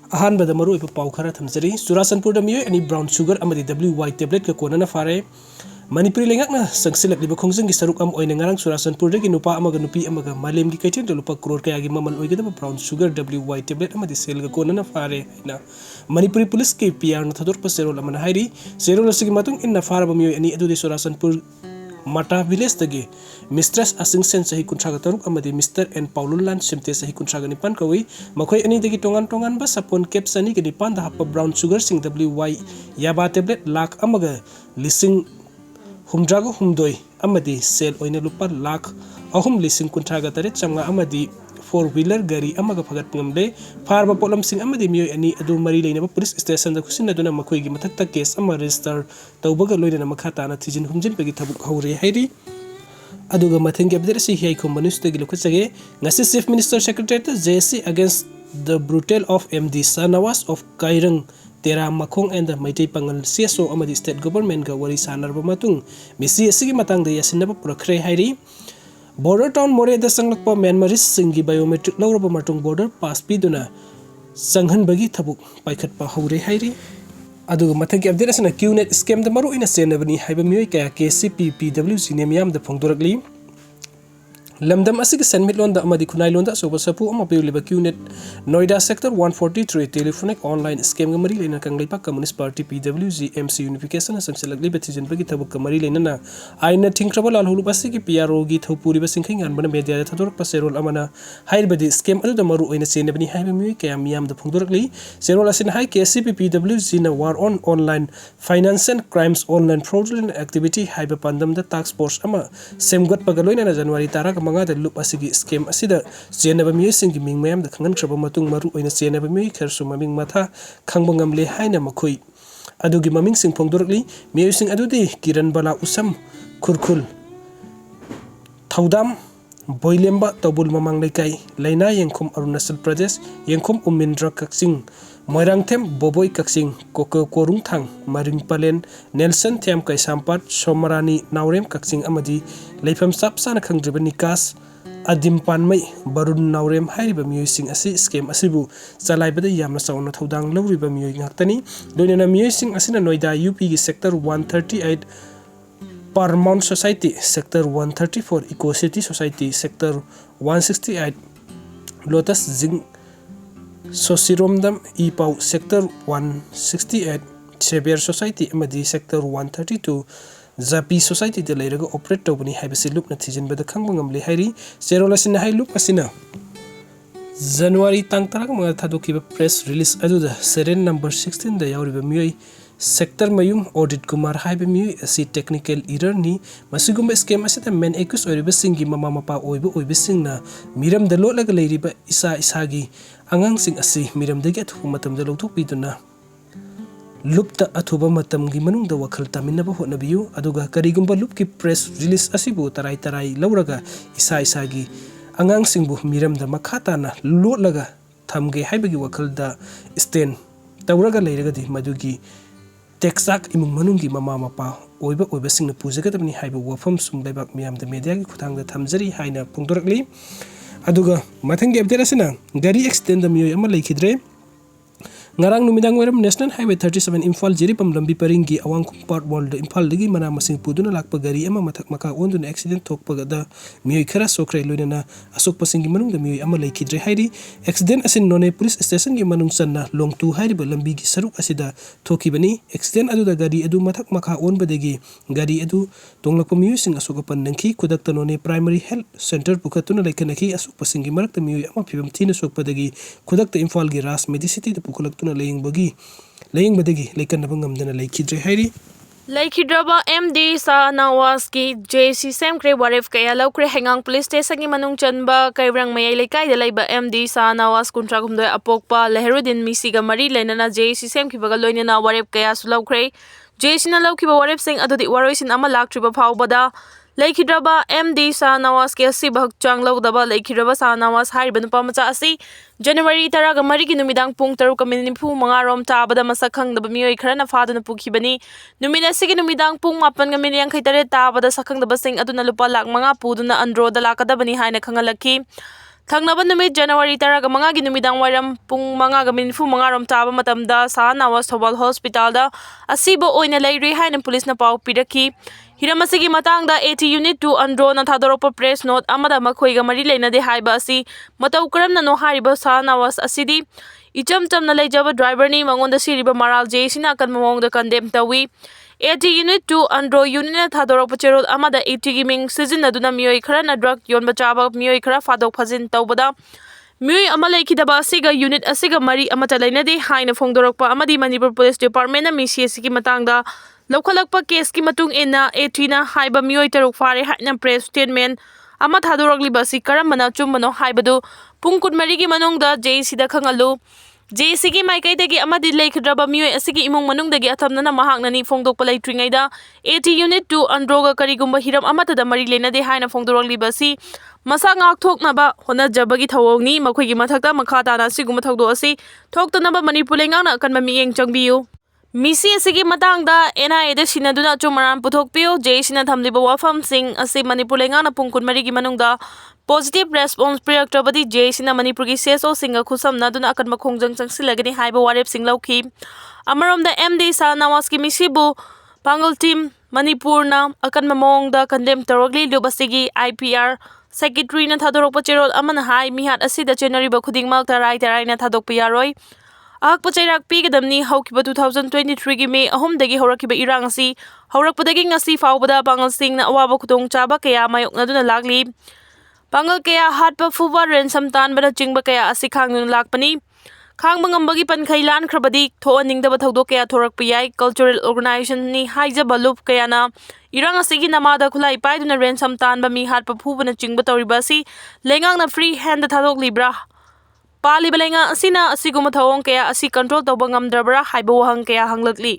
अहानबद मरुओइबा पाउ खरा थमजरी चुराचंदपुर मियोय अनि ब्राउन शुगर अमदी WY टेबलेट का कोनना फारे मणिपुरी लेंगकना संगसिलकलिबा खोंजंगी सरुक अम ओइना ngarang चुराचंदपुर दगी नुपा अमगा नुपी अमगा मालेमगी कैथिन रुपा करोड़ कयागी ममल ओइगदबा ब्राउन शुगर WY टेबलेट अमदी सेल का कोनना फारे ना मणिपुरी पुलिस के PR न थदोर पसेरोल अमना हाइरी सेरोल सिगी मतुंग इन्ना फारबा मियोय अनि अदुदि चुराचंदपुर माटा विलेज तगे मिस्ट्रेस असिंग सेन सही कुंट्रागा तरुक अमदी मिस्टर एन पाउलुलान सिमते सही कुंट्रागा निपान कवई मखोय अनि दगी टोंगान टोंगान बा सपोन केप सनी के निपान दा हप ब्राउन शुगर सिंग WY याबा टेबलेट लाख अमगा लिसिंग हुमद्रागा हुमदोय अमदी सेल ओइना लुपा लाख अहुम लिसिंग कुंट्रागा तरे चंगा अमदी 4 व्हीलर गाड़ी अमगा फगत नमले फारबा पोलम सिंग अमदी मियोय अनि अदु मरी लेनबा पुलिस स्टेशन दा खुसिन दुना मखोयगी मथक्ता केस अमा रजिस्टर तौबगा लोइना मखाताना थिजिन हुमजिन पेगी थबुक हौरे हाइरी अदुगा मथिंग अपडेट सि हियाई खोम न्यूज तगी लुखचगे ngasi chief minister secretary JC against the brutal of MD Sanawas of Kairang Tera Makong and the Maitei Pangal CSO amadi state government ga wari sanarba matung misi asigi matang da yasinaba purakre hairi border town more da sanglakpa Myanmaris singi biometric lawraba matung border pass piduna sanghan bagi thabuk paikhat pa haure hairi aduga mathagi update asana QNet scam da maru ina senabani haiba mioi kaya KCP PWC nemyam da phongdorakli लमदम असि सनमिट loan दा अमदी खुनाई loan दा सोबा सपु अमा पेउलिबा QNet Noida sector 143 telephonic online scam गमरी लेना Kangleipak communist party PWG MC unification संगसलगली बथिजन बगी थबुक कमरी लेना आइना थिंख्रबल लालहुलु बसि की PRO गी थौपुरी बसिंखिंग अनबन मेडिया थदोरक पसेरोल अमना हाइरबदी स्कैम अदु द मरु ओइना सेनबनी हाइबा मिय कया मियाम द फुंगदोरकली सेरोल असिन हाइ KCP PWG ना war on online finance and crimes online fraudulent activity हाइबा पंदम द टास्क फोर्स अमा सेमगत पगलोइना जनवरी तारा मंगा द लुप असigi स्कैम असिदा चेनबा मियसिंगी मिंग मयाम द खंगन त्रबा मतुंग मरु ओइना चेनबा मिय खरसु ममिंग माथा खंगबा ngamle हाइना मखोइ अदुगी ममिंग सिंग फोंगदोरकली मियसिंग अदुदि किरण बला उसम खुरखुल थौदाम बोइलेम्बा तबुल ममांग लेकाई लैना यंखुम अरुणाचल प्रदेश यंखुम उमिंद्र कक्सिंग मोइरांगथेम बोबोई कक्सिंग कोको कोरुंगथांग मारिंग पलेन नेल्सन थेम कैसामपाट सोमरानी नावरेम कक्सिंग अमदी लेफम सापसाना खंगद्रिबा निकास अदिम पानमै बरुण नावरेम हाइरिबा मियोइसिंग असि स्कैम असिबु चलाइबदा यामना चावना थौदांग लौरिबा मियोइ ngakतनी लोइना मियोइसिंग असिना नोइडा UP गी sector 138 Paramount Society sector 134 Eco City Society sector 168 Lotus Jing Sosiromdam Ipau sector 168 Xavier Society अमदी sector 132 Zapi Society de leiraga operate tawbani haibasi loop na thijinbada khangba ngamle hairi serolasin hai loop asina January tang tarak mga thadokiba press release aduda seren number 16 da yauriba mioi sector mayum audit kumar haiba mioi asi technical error ni masigumba scam asita main accused oiriba singi mama mapa oiba singna miram da lolaga leiriba isa isagi angang sing asi miram dagi athu matam da lawthok piduna लुप्त अथुबा मतमगी मनुंग the वखल तामिनबा होनबियु अदुगा करिगुंबा loop की press release असिबु तराई तराई लौरगा इसा इसागी अंगांग सिंबु मिरम the मखाताना लोटलगा थमगे हाइबगी वखल the stain तौरगा लेरगदी मदुगी टेक्साक इमुंग मनुंगी mama Mopa ओइबा सिंगना पुजगदबनी हाइबा वफम सुम लेबाक मियाम the मीडियागी खुथांग the थमजरी हाइना पुंगदोरकली अदुगा मथंगी update असिना गाड़ी accident the मियोय अमा लेखिद्रे ngarang numidang weram national highway 37 imphal jiripam lambi paringi awangkum part world imphal digi mana masing puduna lakpa gari ama mathak maka onduna accident thokpa da mioi khara sokrai loinana asok pasingi manung da mioi ama lekhidre hairi accident asin none police station gi manung sanna longtu hairiba lambi gi saruk asida thokibani accident adu da gari adu mathak maka on badegi gari adu tonglakpa mioi sing asok pan nangki kudakta none primary health center pukatuna laikanaki asok pasingi marakta mioi ama phibam thina sokpa dagi kudakta imphal gi ras medicity da pukulak laying badagi laikan nabangam laikidre hairi laikhidraba MD Sanawas ki JC Semkre waref kaya laukre hengang police station gi manung chanba kairang mayai laikai da laiba MD Sanawas kuntra gumdoi apokpa leherudin misiga mari lainana JC Sem ki baga loinana waref kaya sulaukre JC na laukiba waref sing adudi waroisin ama laktriba phawbada laikhidraba MD Sanawas ke asi bahak changlau daba laikhidraba Sanawas hairiba nupa macha asi January taraga marigi numidang pung taruka minipu mga rom tabada masakhang daba mioi kharana faduna pukhibani numida sige numidang pung mapan ga miniyang kaitare tabada sakhang daba sing aduna lupa lak mga puduna andro da lakadabani haina khangalaki Thangnaban numit January 15 gi numidang wairam pung 5:45 rom taba matamda sa Nawas Thobal Hospital da asibo oina leiri haina police na pau piraki. Hiram asigi matangda AT Unit 2 andro na thadoropa press note amada makhoiga mari leina de haiba asi matau karamna no hariba sa Nawas asidi icham cham na leijaba driver ni mangonda siriba maral jesina kan mamongda condemn tawi. AT Unit 2 andro unit na thadorok pacherod amada AT giming season na duna Meeoi khara na drug yon bachaba Meeoi khara fadok phajin tawbada Meeoi ama leikidaba asiga unit asiga mari amata leinadi haina phongdorokpa amadi Manipur Police Department na MCS ki matangda lokhalakpa case ki matung ina AT na haiba Meeoi taruk fare haina press statement ama thadorokliba si karambana chumbano haibadu pung kunmari ki manongda JC da khangalu JC ki maikai dagi amadi leikhadraba Meeoi asigi imong manungdagi athamna mahakna ni phongdokpa leitringaida AT Unit 2 androga karigumba hiram amata da mari lena de haina phongdorogliba si masa ngak thoknaba honajabagi thawongni makhoigi mathakta makhata na siguma thogdo asi thoktanaba Manipur lengang kan mamieng changbiu Misi asigi matangda NIA da sinaduna chumaran puthokpiu JC na thamliba wafam sing asi Manipur lengang pungkun mari gi manungda positive response priyakrabadi JC na Manipur gi CSO singa khusamna duna akan makhongjang changsilagani haiba warep sing lauki amarom da MD sa Nawas ki misibu pangal team Manipur na akan mamongda condemn tarogli lubasigi IPR secretary na thadorok pacherol amana hai mihat asida January ba khudingmak tarai na thadok piyaroi Ak pachairak pigadamni haukiba 2023 gi May 3 dagi horakiba irang asi horakpadagi ngasi faubada pangal sing na awaba khutong chaba kaya mayok na duna lagli pangal kaya hatpa fuba ransom tanbada chingba kaya asi khangnu lakpani khang bangambagi pankhailan khrabadi thoaningdaba thodok kaya thorakpa yai cultural organization ni haijaba lup kaya na irang asigi namada khulai paiduna ransom tanba mi hatpa fubana chingba toriba si lengang na free hand da thadok libra Pali balenga asina asiguma thawong kaya asi control tawba ngamdrabra haiba wahang kaya hanglakli